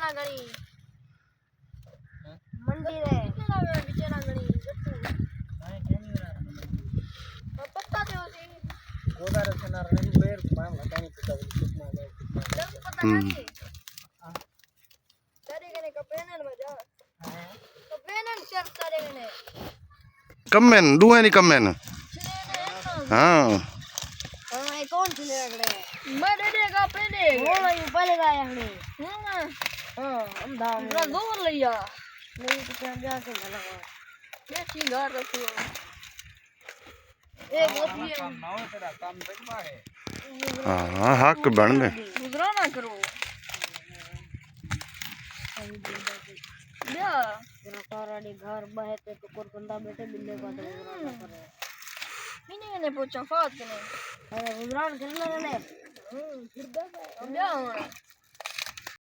बिचारा गणी मंडी रे बिचारा गणी नहीं कहनी रहा पत्ता दे उसी गोदार से ना रहने बेर मामला कहनी पता कितना है पता नहीं तेरे कने कपेनन में जा कपेनन शर्त तेरे कने कमेन दुआ नहीं कमेन हाँ ये कौन सी लगड़े मैं दे देगा अपने दे वो नहीं पहले गाया हमने हां हम दाम पूरा दूर लिया नहीं तो क्या जाके लगा ये सिंगार रखो ए बहुत ही नाव तेरा काम देखवा है हाँ हक बन गए गुजरा ना करो या तेरा ताराड़ी घर बहते तो कोई बंदा बैठे बिल्ले का तो गुजरा ना करे मैंने पूछा फात ने अरे गुजरान कर ले फिर दे अब क्या होना